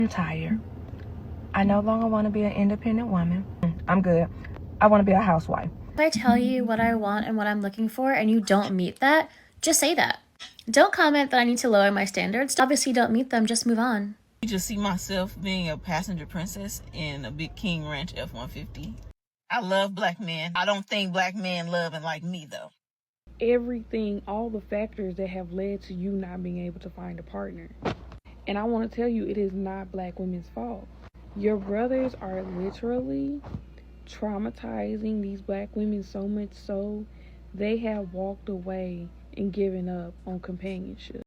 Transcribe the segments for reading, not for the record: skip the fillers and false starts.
I'm tired. I no longer want to be an independent woman. I'm good. I want to be a housewife. If I tell you what I want and what I'm looking for and you don't meet that, just say that. Don't comment that I need to lower my standards. Obviously, you don't meet them, just move on. I just see myself being a passenger princess in a big King Ranch F-150. I love black men. I don't think black men love and like me, though. Everything, all the factors that have led to you not being able to find a partner. And I want to tell you, it is not black women's fault. Your brothers are literally traumatizing these black women so much so they have walked away and given up on companionship.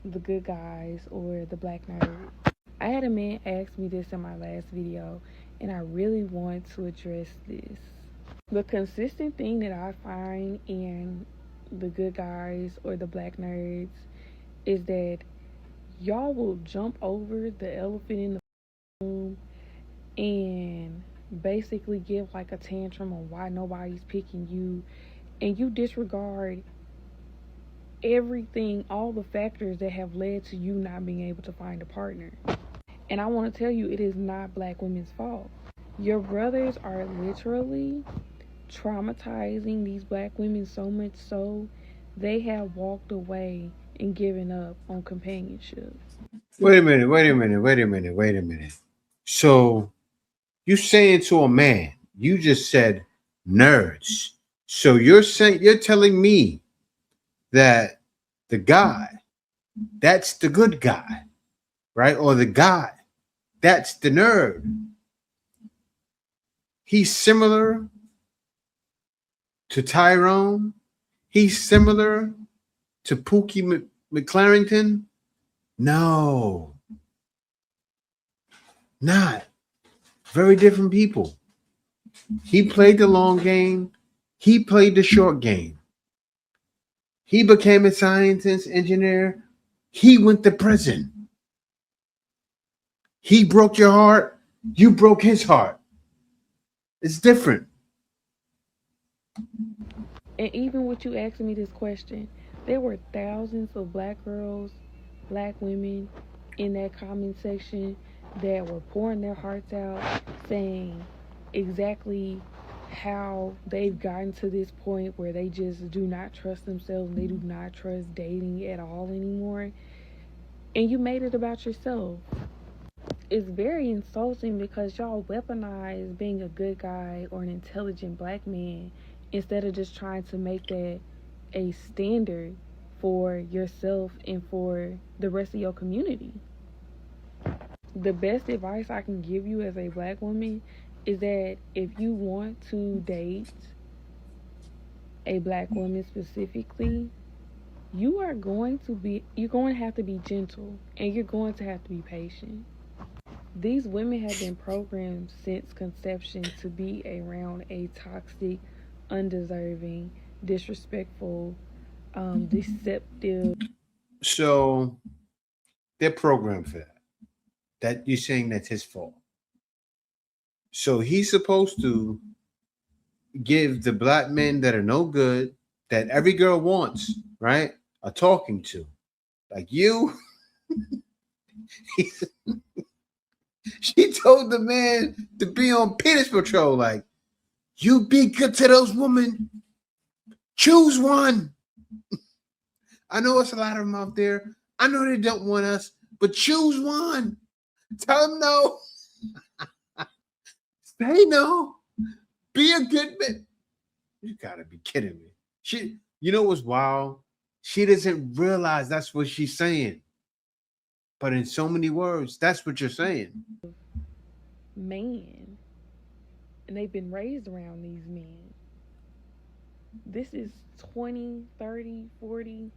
The good guys or the black nerd. I had a man ask me this in my last video, and I really want to address this. The consistent thing that I find in the good guys or the black nerds is that y'all will jump over the elephant in the room and basically give like a tantrum on why nobody's picking you, and you disregard everything, all the factors that have led to you not being able to find a partner. And I want to tell you, it is not black women's fault. Your brothers are literally traumatizing these black women so much so they have walked away and given up on companionship. Wait a minute. So you saying to a man, you just said nerds. So you're telling me that the guy, that's the good guy, right? Or the guy, that's the nerd. He's similar to Tyrone. He's similar to Pookie McClarrington. No, not. Very different people. He played the long game. He played the short game. He became a scientist, engineer. He went to prison. He broke your heart. You broke his heart. It's different. And even with you asking me this question, there were thousands of black girls, black women in that comment section that were pouring their hearts out, saying exactly how they've gotten to this point where they just do not trust themselves. They do not trust dating at all anymore. And you made it about yourself. It's very insulting because y'all weaponize being a good guy or an intelligent black man instead of just trying to make that a standard for yourself and for the rest of your community. The best advice I can give you as a black woman is that if you want to date a black woman specifically, you're going to have to be gentle and you're going to have to be patient. These women have been programmed since conception to be around a toxic, undeserving, disrespectful, deceptive. So they're programmed for that. That you're saying that's his fault. So he's supposed to give the black men that are no good, that every girl wants, right, a talking to. Like you. She told the man to be on penis patrol. Like, you be good to those women. Choose one. I know it's a lot of them out there. I know they don't want us, but choose one. Tell them no. Say no. Be a good man. You gotta be kidding me. You know what's wild? She doesn't realize that's what she's saying. But in so many words, that's what you're saying. Man. And they've been raised around these men. This is 20, 30, 40,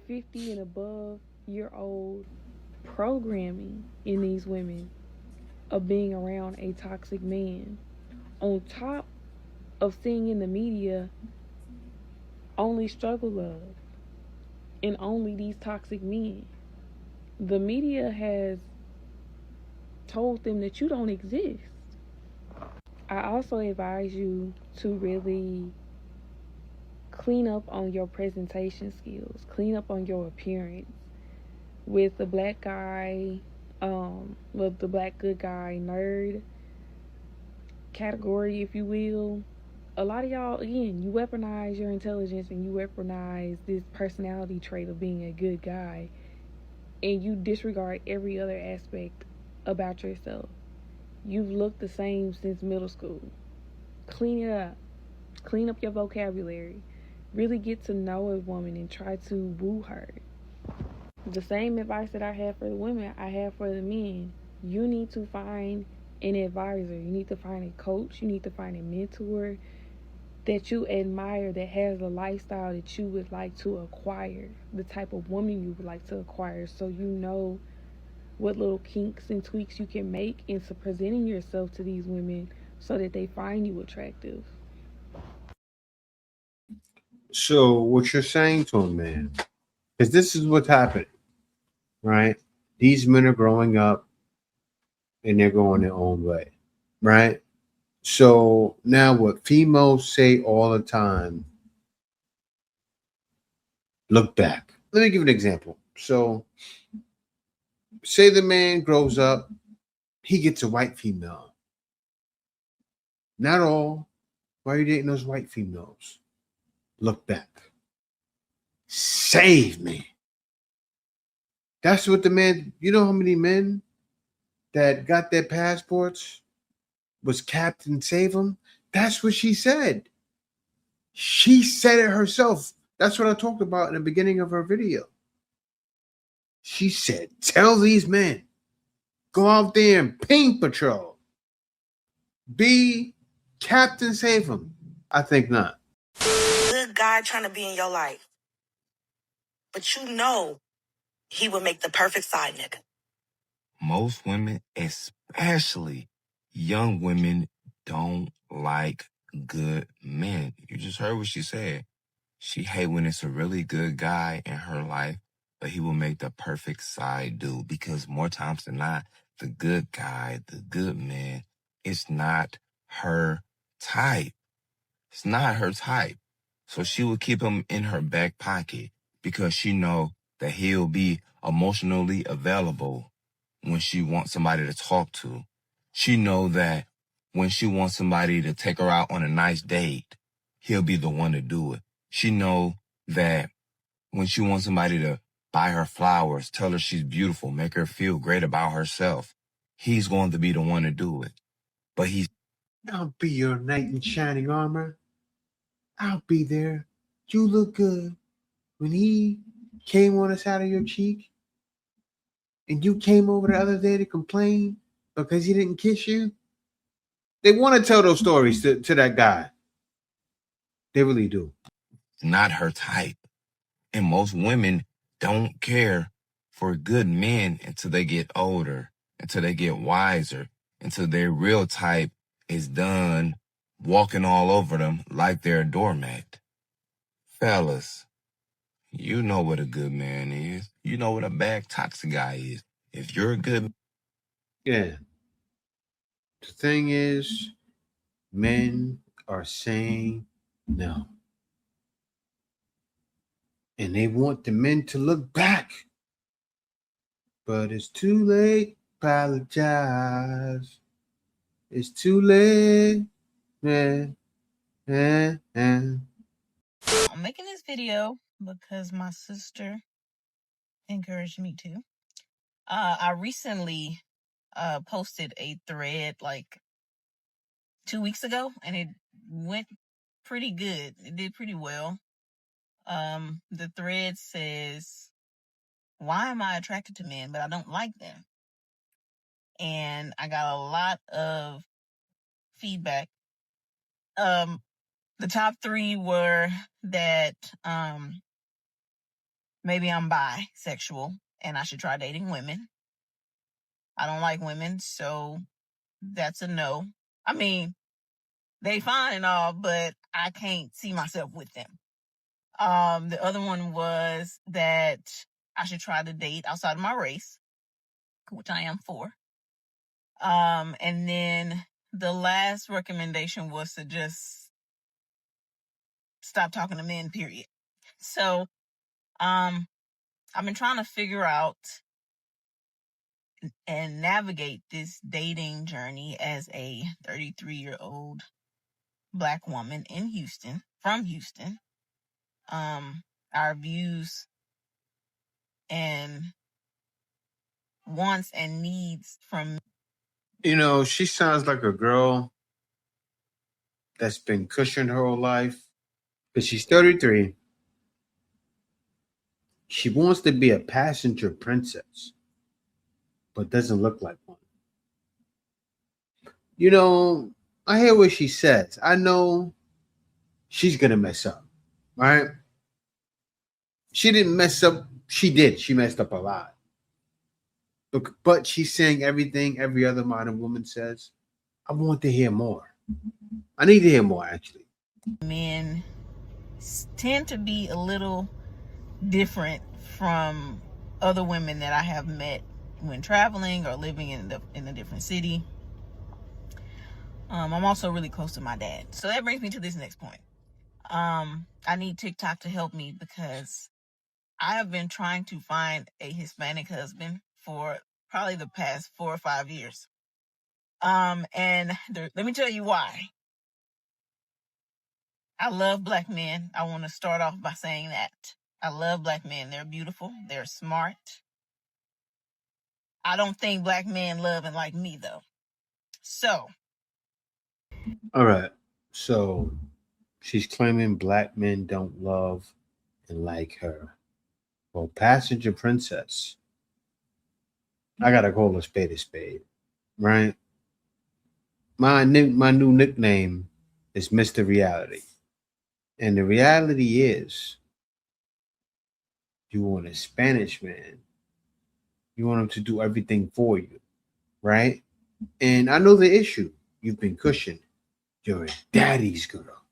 50 and above year old programming in these women of being around a toxic man, on top of seeing in the media only struggle love and only these toxic men. The media has told them that you don't exist. I also advise you to really clean up on your presentation skills, clean up on your appearance. With the black guy, with the black good guy nerd category, if you will, a lot of y'all, again, you weaponize your intelligence and you weaponize this personality trait of being a good guy, and you disregard every other aspect about yourself. You've looked the same since middle school. Clean it up. Clean up your vocabulary. Really get to know a woman and try to woo her. The same advice that I have for the women, I have for the men. You need to find an advisor. You need to find a coach. You need to find a mentor that you admire, that has the lifestyle that you would like to acquire, the type of woman you would like to acquire, so you know what little kinks and tweaks you can make into presenting yourself to these women so that they find you attractive. So what you're saying to him, man, because this is what's happening, right? These men are growing up and they're going their own way, right? So now what females say all the time, look back. Let me give an example. So say the man grows up, he gets a white female. Not all. Why are you dating those white females? Look back. Save me. That's what the man, you know how many men that got their passports was Captain Save them? That's what she said. She said it herself. That's what I talked about in the beginning of her video. She said, tell these men, go out there and paint patrol. Be Captain Save them. I think not. Good guy trying to be in your life, but you know he would make the perfect side nigga. Most women, especially young women, don't like good men. You just heard what she said. She hate when it's a really good guy in her life, but he will make the perfect side dude, because more times than not, the good guy, the good man, it's not her type. It's not her type. So she will keep him in her back pocket because she know that he'll be emotionally available when she wants somebody to talk to. She know that when she wants somebody to take her out on a nice date, he'll be the one to do it. She know that when she wants somebody to buy her flowers, tell her she's beautiful, make her feel great about herself, he's going to be the one to do it. But he's I'll be your knight in shining armor. I'll be there. You look good. When he came on the side of your cheek and you came over the other day to complain because he didn't kiss you, they want to tell those stories to that guy. They really do. not her type. And most women don't care for good men until they get older, until they get wiser, until their real type is done walking all over them like they're a doormat. Fellas, you know what a good man is. You know what a bad toxic guy is. If you're a good Yeah. The thing is, men are saying no. And they want the men to look back. But it's too late. Apologize. It's too late. I'm making this video because my sister encouraged me to. I recently posted a thread like 2 weeks ago, and it went pretty good. It did pretty well. The thread says, why am I attracted to men, but I don't like them? And I got a lot of feedback. The top 3 were that maybe I'm bisexual and I should try dating women. I don't like women, so that's a no. I mean, they fine and all, but I can't see myself with them. The other one was that I should try to date outside of my race, which I am for. And then the last recommendation was to just stop talking to men, period. So, I've been trying to figure out and navigate this dating journey as a 33-year-old Black woman in Houston, from Houston. Our views and wants and needs from, You know, she sounds like a girl that's been cushioned her whole life. But she's 33. She wants to be a passenger princess, but doesn't look like one. You know, I hear what she says. I know she's gonna mess up, right? She didn't mess up. She did. She messed up a lot. But she's saying everything every other modern woman says. I want to hear more. I need to hear more, actually. men tend to be a little different from other women that I have met when traveling or living in a different city. I'm also really close to my dad. So that brings me to this next point. I need TikTok to help me because I have been trying to find a Hispanic husband for probably the past 4 or 5 years. And let me tell you why. I love Black men. I want to start off by saying that. I love Black men. They're beautiful. They're smart. I don't think Black men love and like me, though. So, All right. So she's claiming Black men don't love and like her. Well, passenger princess. I gotta call a spade, right? My new nickname is Mr. Reality. And the reality is, you want a Spanish man. You want him to do everything for you, right? And I know the issue. You've been cushioned. You're a daddy's girl.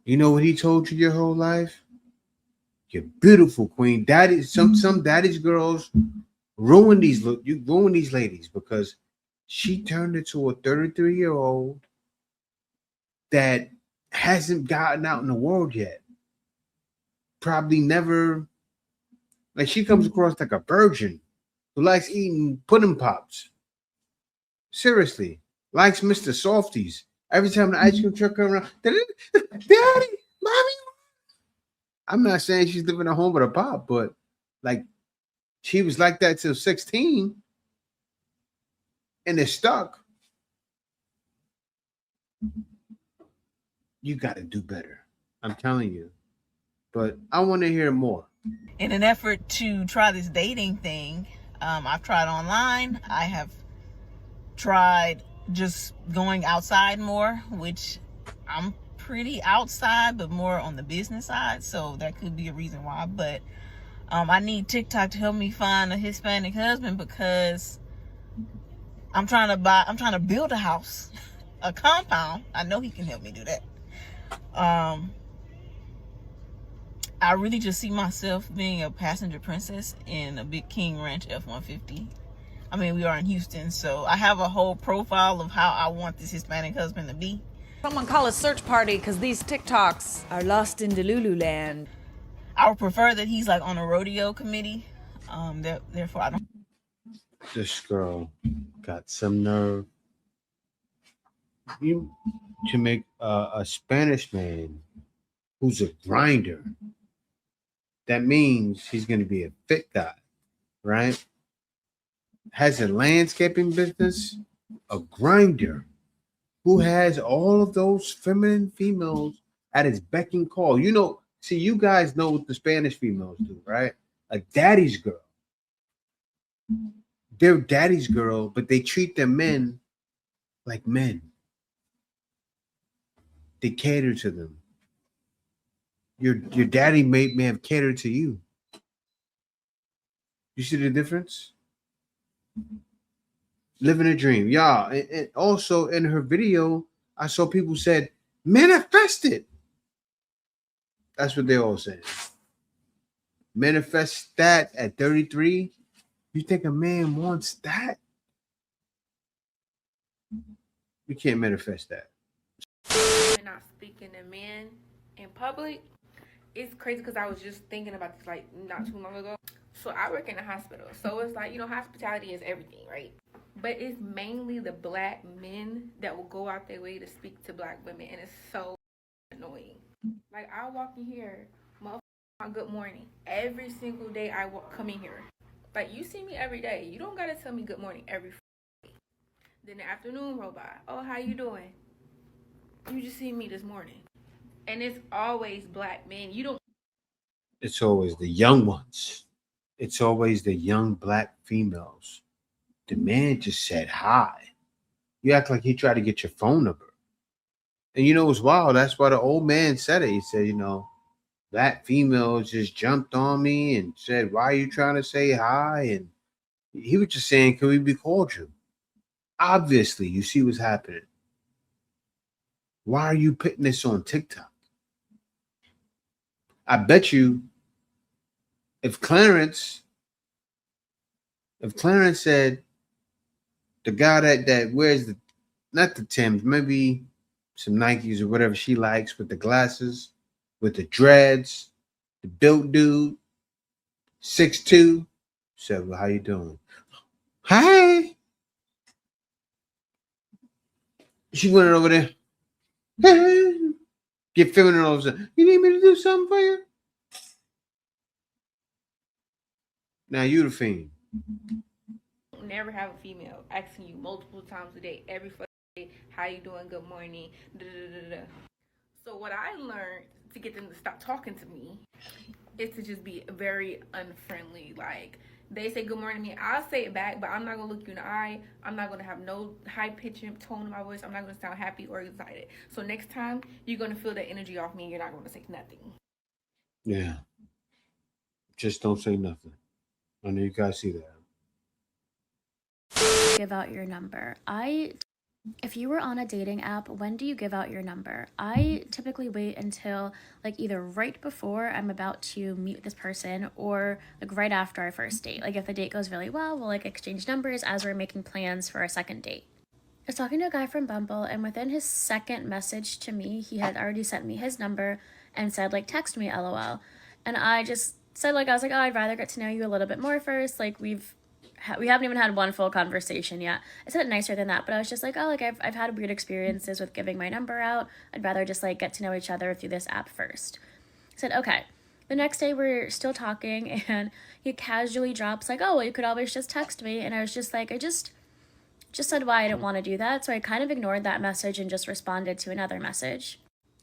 You know what he told you your whole life? You're beautiful, queen. Daddy, some daddy's girls ruin these ladies because she turned into a 33-year-old that hasn't gotten out in the world yet. Probably never, like, she comes across like a virgin who likes eating pudding pops. Seriously, likes Mr. Softies. Every time the ice cream truck comes around, daddy, mommy. I'm not saying she's living at home with a pop, but like, she was like that till 16 and it's stuck. You got to do better. I'm telling you. But I want to hear more. in an effort to try this dating thing, I've tried online. I have tried just going outside more, which I'm pretty outside, but more on the business side. So that could be a reason why. But I need TikTok to help me find a Hispanic husband because I'm trying to build a house, a compound. I know he can help me do that. I really just see myself being a passenger princess in a big King Ranch F-150. I mean, we are in Houston, so I have a whole profile of how I want this Hispanic husband to be. Someone call a search party because these TikToks are lost in Delulu land. I would prefer that he's like on a rodeo committee. Therefore, I don't. This girl got some nerve. You to make a Spanish man who's a grinder. That means he's going to be a fit guy, right? Has a landscaping business, a grinder who has all of those feminine females at his beck and call. You know, see, you guys know what the Spanish females do, right? A daddy's girl. They're daddy's girl, but they treat their men like men. They cater to them. Your daddy may have catered to you. You see the difference? Living a dream. Yeah. And also in her video, I saw people said, manifest it. That's what they all saying. Manifest that at 33. You think a man wants that? You can't manifest that. Not speaking to men in public. It's crazy because I was just thinking about this like not too long ago. So I work in a hospital. So it's like, hospitality is everything, right? But it's mainly the black men that will go out their way to speak to black women, and it's so annoying. Like I walk in here, motherfucker, good morning. Every single day come in here. Like you see me every day. You don't gotta tell me good morning every day. Then the afternoon roll by. Oh, how you doing? You just see me this morning. And it's always black men. You don't. It's always the young ones. It's always the young black females. The man just said hi. You act like he tried to get your phone number. And you know what's wild? That's why the old man said it. He said, black females just jumped on me and said, "Why are you trying to say hi?" And he was just saying, "Can we be cordial?" Obviously, you see what's happening. Why are you putting this on TikTok? I bet you if Clarence said the guy that wears the not the Timbs, maybe some Nikes or whatever she likes with the glasses, with the dreads, the built dude, 6'2", said, "Well, how you doing?" Hi. She went over there. Get feminine all of a sudden. You need me to do something for you? Now you the fiend. Never have a female asking you multiple times a day, every fucking day, how you doing, good morning, da da da da. So what I learned to get them to stop talking to me is to just be very unfriendly. Like they say good morning to me, I'll say it back, but I'm not gonna look you in the eye. I'm not gonna have no high pitched tone in my voice. I'm not gonna sound happy or excited. So next time you're gonna feel that energy off me and you're not gonna say nothing. Yeah. Just don't say nothing. I know you guys see that. Give out your number. If you were on a dating app, when do you give out your number? I typically wait until like either right before I'm about to meet with this person or like right after our first date. Like if the date goes really well, we'll like exchange numbers as we're making plans for a second date. I was talking to a guy from Bumble, and within his second message to me, he had already sent me his number and said like text me LOL. And I just said like I was like, "Oh, I'd rather get to know you a little bit more first. Like we haven't even had one full conversation yet." I said it nicer than that, but I was just like, "Oh, like I've had weird experiences with giving my number out. I'd rather just like get to know each other through this app first." I said, "Okay." The next day we're still talking, and he casually drops like, "Oh, well, you could always just text me." And I was just like, I just said why I didn't want to do that. So I kind of ignored that message and just responded to another message.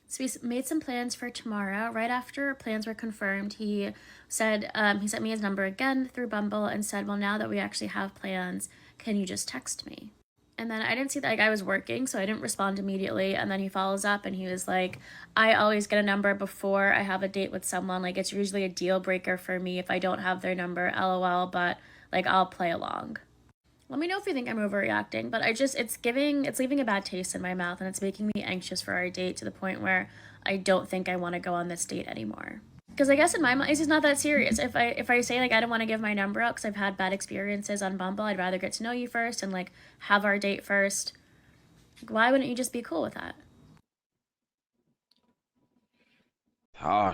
So we made some plans for tomorrow. Right after plans were confirmed, he said, he sent me his number again through Bumble and said, "Well, now that we actually have plans, can you just text me?" And then I didn't see that, like I was working, so I didn't respond immediately. And then he follows up and he was like, "I always get a number before I have a date with someone. Like it's usually a deal breaker for me if I don't have their number, LOL, but like I'll play along." Let me know if you think I'm overreacting, but it's leaving a bad taste in my mouth, and it's making me anxious for our date to the point where I don't think I want to go on this date anymore. Because I guess in my mind, it's just not that serious. If I say like I don't want to give my number out because I've had bad experiences on Bumble, I'd rather get to know you first and like have our date first. Why wouldn't you just be cool with that? Oh,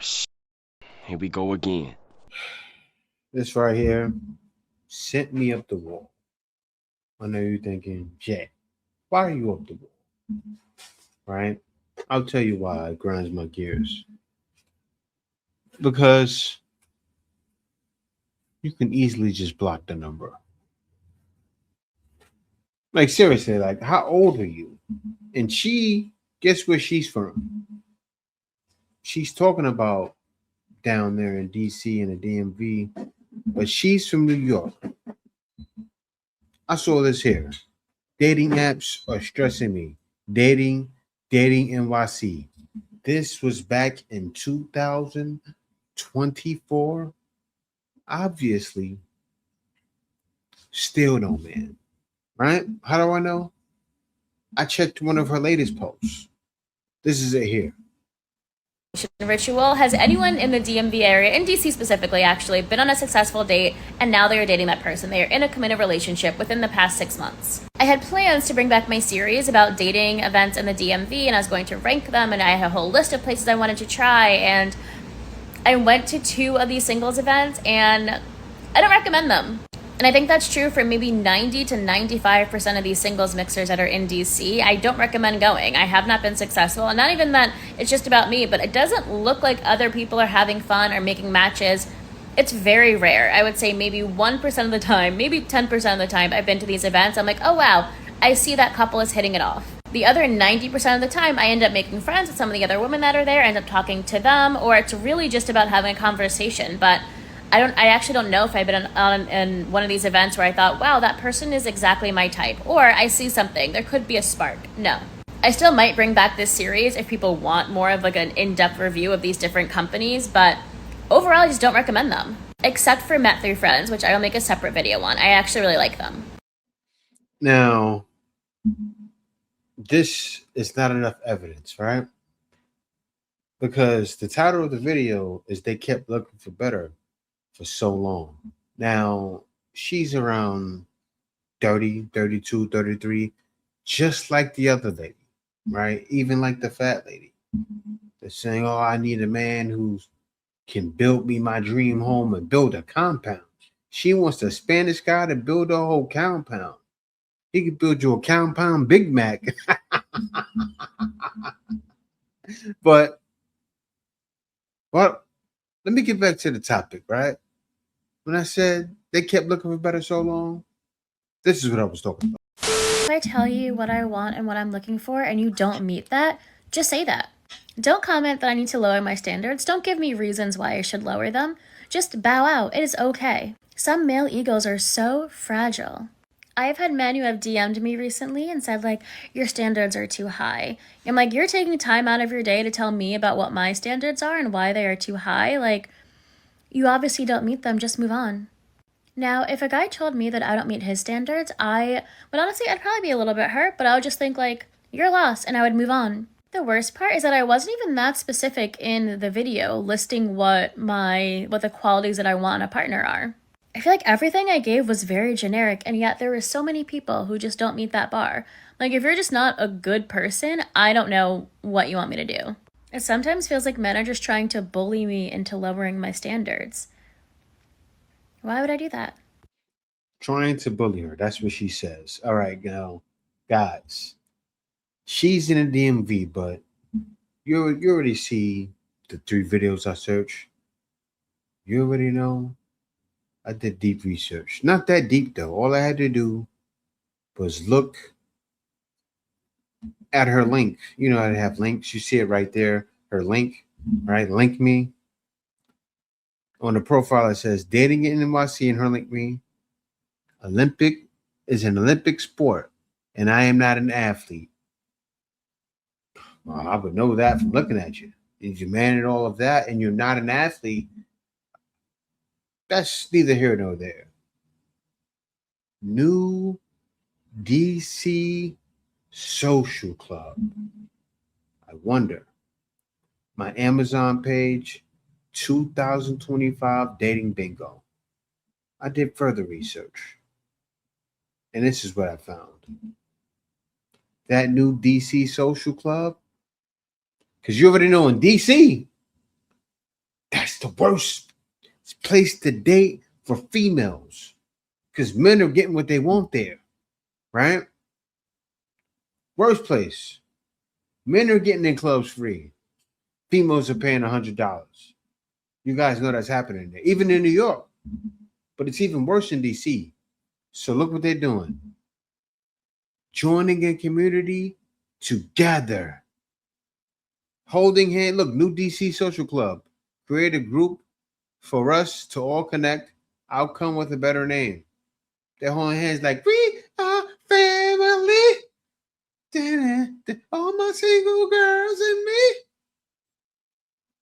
here we go again. This right here sent me up the wall. I know you're thinking, "Jay, why are you up the wall?" Right? I'll tell you why it grinds my gears. Because you can easily just block the number. Like seriously, like how old are you? And guess where she's from? She's talking about down there in DC and the DMV, but she's from New York. I saw this here. Dating apps are stressing me. Dating NYC. This was back in 2024. Obviously, still no man. Right? How do I know? I checked one of her latest posts. This is it here. ritual. Has anyone in the DMV area, in DC specifically actually, been on a successful date and now they are dating that person? They are in a committed relationship within the past 6 months. I had plans to bring back my series about dating events in the DMV, and I was going to rank them, and I had a whole list of places I wanted to try, and I went to 2 of these singles events, and I don't recommend them. And I think that's true for maybe 90 to 95% of these singles mixers that are in DC. I don't recommend going. I have not been successful. And not even that it's just about me, but it doesn't look like other people are having fun or making matches. It's very rare. I would say maybe 1% of the time, maybe 10% of the time I've been to these events, I'm like, oh wow, I see that couple is hitting it off. The other 90% of the time, I end up making friends with some of the other women that are there, end up talking to them, or it's really just about having a conversation. But I actually don't know if I've been on one of these events where I thought, wow, that person is exactly my type, or I see something, there could be a spark. No. I still might bring back this series if people want more of like an in-depth review of these different companies, but overall, I just don't recommend them. Except for Met Through Friends, which I will make a separate video on. I actually really like them. Now, this is not enough evidence, right? Because the title of the video is They Kept Looking for Better for So Long. Now, she's around 30, 32, 33, just like the other lady, right? Even like the fat lady. They're saying, oh, I need a man who can build me my dream home and build a compound. She wants the Spanish guy to build a whole compound. He could build you a compound Big Mac. But, well, let me get back to the topic, right? When I said they kept looking for better so long, this is what I was talking about. If I tell you what I want and what I'm looking for and you don't meet that, just say that. Don't comment that I need to lower my standards. Don't give me reasons why I should lower them. Just bow out. It is okay. Some male egos are so fragile. I've had men who have DM'd me recently and said, like, your standards are too high. I'm like, you're taking time out of your day to tell me about what my standards are and why they are too high? Like, you obviously don't meet them, just move on. Now, if a guy told me that I don't meet his standards, I'd probably be a little bit hurt, but I would just think like, you're lost, and I would move on. The worst part is that I wasn't even that specific in the video listing what the qualities that I want in a partner are. I feel like everything I gave was very generic, and yet there were so many people who just don't meet that bar. Like, if you're just not a good person, I don't know what you want me to do. It sometimes feels like men are just trying to bully me into lowering my standards. Why would I do that? Trying to bully her. That's what she says. All right, now, guys. She's in the DMV, but you already see the 3 videos I searched. You already know I did deep research. Not that deep, though. All I had to do was look at her link. You know how to have links. You see it right there. Her link, right? Link me. On the profile, it says dating in NYC, and her link me. Olympic is an Olympic sport, and I am not an athlete. Well, I would know that from looking at you. If you manage all of that and you're not an athlete, that's neither here nor there. New DC Social Club. I wonder. My Amazon page, 2025 dating bingo. I did further research. And this is what I found. That new DC Social Club, because you already know in DC, that's the worst place to date for females. Because men are getting what they want there, right? Worst place. Men are getting in clubs free. Females are paying $100. You guys know that's happening there. Even in New York. But it's even worse in DC. So look what they're doing. Joining a community together. Holding hand. Look, new DC Social Club. Create a group for us to all connect. I'll come with a better name. They're holding hands like, we are family. All my single girls and me.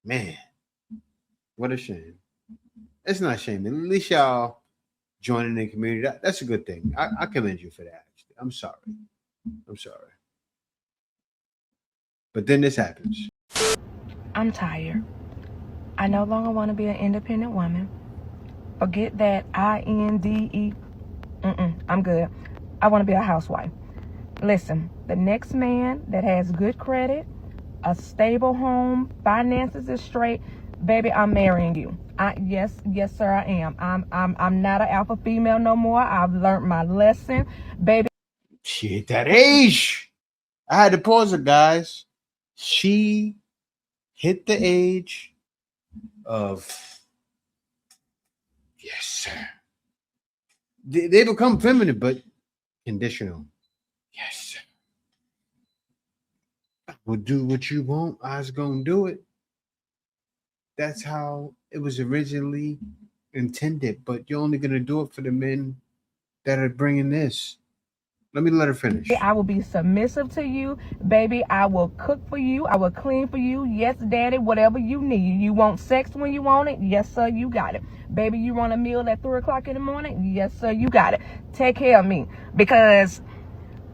Man, what a shame. It's not a shame. At least y'all joining the community. That's a good thing. I commend you for that. Actually. I'm sorry. But then this happens. I'm tired. I no longer want to be an independent woman. Forget that INDE. I'm good. I want to be a housewife. Listen, the next man that has good credit, a stable home, finances is straight, baby, I'm marrying you. Yes, sir, I am. I'm not an alpha female no more. I've learned my lesson, baby. She hit that age. I had to pause it, guys. She hit the age of, yes, sir. They become feminine, but conditional. Yes, sir. I will do what you want. I was gonna do it. That's how it was originally intended. But you're only gonna do it for the men that are bringing this. Let me let her finish. I will be submissive to you, baby. I will cook for you. I will clean for you. Yes, daddy, whatever you need. You want sex when you want it? Yes, sir, you got it. Baby, you want a meal at 3 o'clock in the morning? Yes, sir, you got it. Take care of me. Because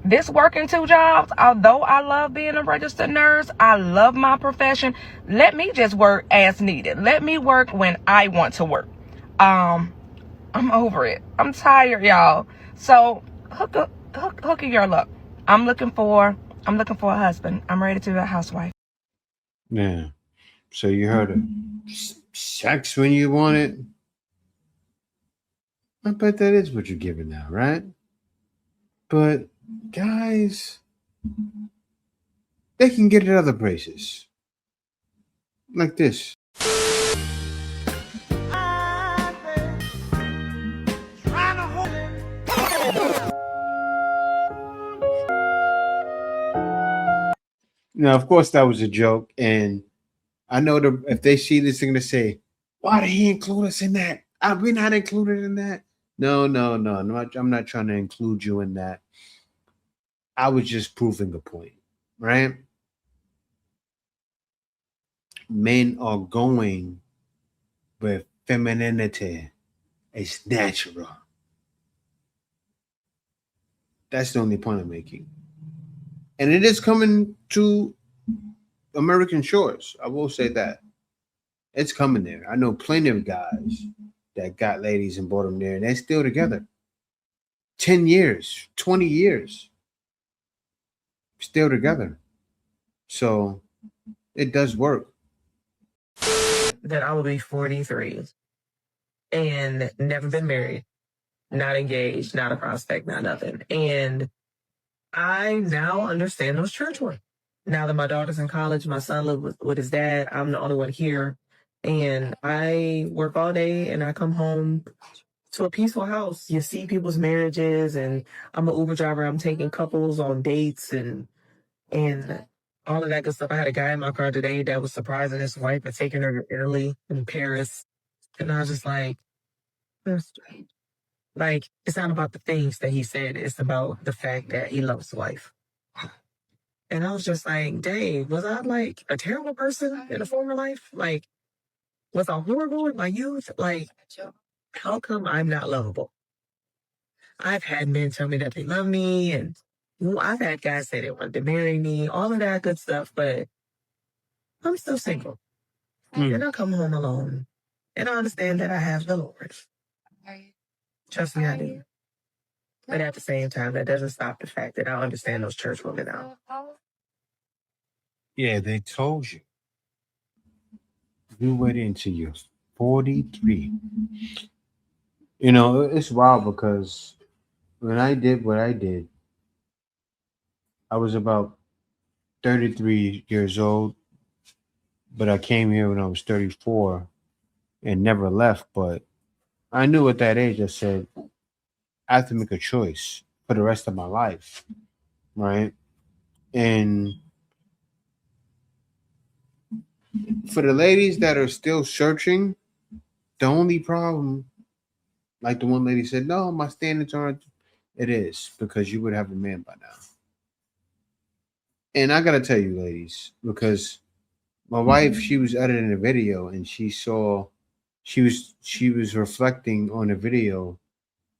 this working 2 jobs, although I love being a registered nurse, I love my profession. Let me just work as needed. Let me work when I want to work. I'm over it. I'm tired, y'all. So hook a girl up. I'm looking for a husband. I'm ready to be a housewife. Yeah. So you heard her. Sex when you want it. I bet that is what you're giving now, right? But guys, they can get it other places. Like this. Now, of course, that was a joke, and I know if they see this, they're gonna say, "Why did he include us in that? Are we not included in that?" No, no, no. I'm not trying to include you in that. I was just proving a point, right? Men are going where femininity is natural. That's the only point I'm making. And it is coming to American shores. I will say that. It's coming there. I know plenty of guys that got ladies and brought them there, and they're still together. 10 years, 20 years, still together. So it does work. That I will be 43 and never been married, not engaged, not a prospect, not nothing. And I now understand those church work. Now that my daughter's in college, my son lives with his dad. I'm the only one here. And I work all day and I come home to a peaceful house. You see people's marriages, and I'm an Uber driver. I'm taking couples on dates and all of that good stuff. I had a guy in my car today that was surprising his wife and taking her to Italy and Paris. And I was just like, that's strange. Like, it's not about the things that he said. It's about the fact that he loves his wife. And I was just like, dang, was I like a terrible person in a former life? Like, was I horrible in my youth? Like, how come I'm not lovable? I've had men tell me that they love me, and I've had guys say they wanted to marry me, all of that good stuff, but I'm still single. And I come home alone. And I understand that I have the Lord. Trust me, I do. But at the same time, that doesn't stop the fact that I understand those church women now. Yeah, they told you. You wait until you're 43. You know, it's wild because when I did what I did, I was about 33 years old, but I came here when I was 34 and never left. But I knew at that age, I said, I have to make a choice for the rest of my life, right? And for the ladies that are still searching, the only problem, like the one lady said, no, my standards aren't. It is because you would have a man by now. And I gotta tell you, ladies, because my wife, she was editing a video and she was reflecting on a video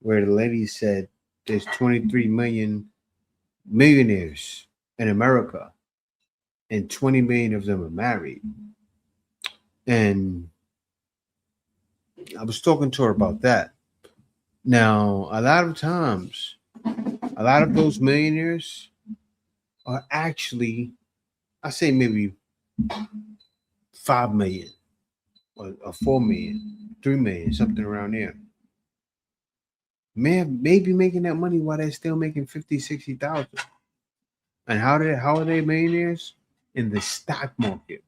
where the lady said there's 23 million millionaires in America and 20 million of them are married. And I was talking to her about that. Now, a lot of times, a lot of those millionaires are actually, I say maybe 5 million or 4 million, 3 million, something around there. Man, maybe making that money while they're still making 50, 60,000. And how are they millionaires? In the stock market.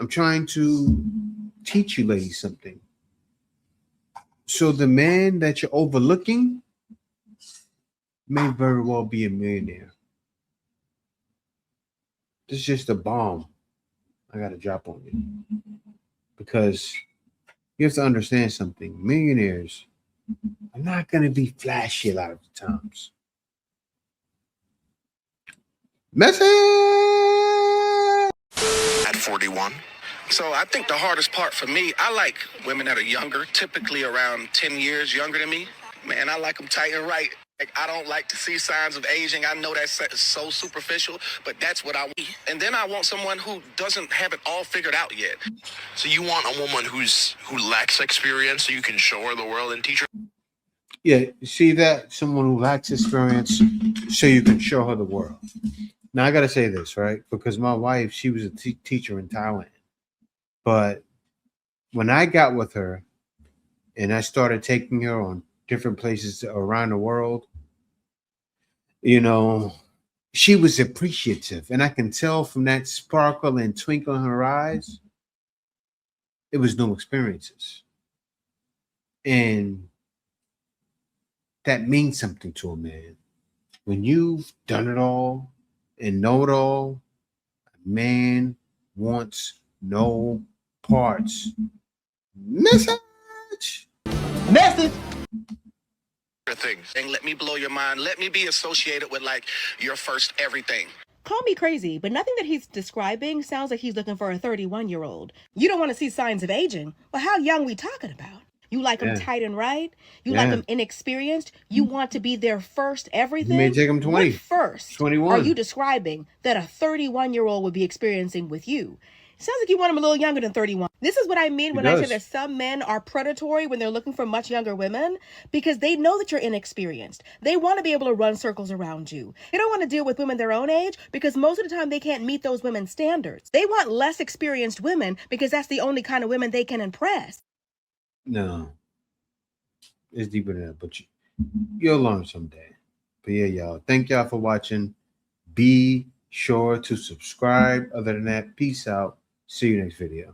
I'm trying to teach you ladies something. So the man that you're overlooking may very well be a millionaire. This is just a bomb I got to drop on you. Because you have to understand something. Millionaires are not going to be flashy a lot of the times. Message! At 41. So I think the hardest part for me, I like women that are younger, typically around 10 years younger than me. Man, I like them tight and right. Like, I don't like to see signs of aging. I know that's so superficial, but that's what I want. And then I want someone who doesn't have it all figured out yet. So you want a woman who lacks experience so you can show her the world and teach her? Yeah, you see that? Someone who lacks experience so you can show her the world. Now, I got to say this, right? Because my wife, she was a teacher in Thailand. But when I got with her and I started taking her on different places around the world, you know, she was appreciative. And I can tell from that sparkle and twinkle in her eyes, it was no experiences. And that means something to a man. When you've done it all and know it all, a man wants no parts. Message. Things. And let me blow your mind. Let me be associated with like your first everything. Call me crazy, but nothing that he's describing sounds like he's looking for a 31-year-old. You don't want to see signs of aging. Well, how young we talking about? You like them tight and right? You like them inexperienced? You want to be their first everything? You may take them 20. What first 21. are you describing that a 31-year-old would be experiencing with you? Sounds like you want him a little younger than 31. This is what I mean when I say that some men are predatory when they're looking for much younger women, because they know that you're inexperienced. They want to be able to run circles around you. They don't want to deal with women their own age because most of the time they can't meet those women's standards. They want less experienced women because that's the only kind of women they can impress. No. It's deeper than that, but you'll learn someday. But yeah, y'all. Thank y'all for watching. Be sure to subscribe. Other than that, peace out. See you next video.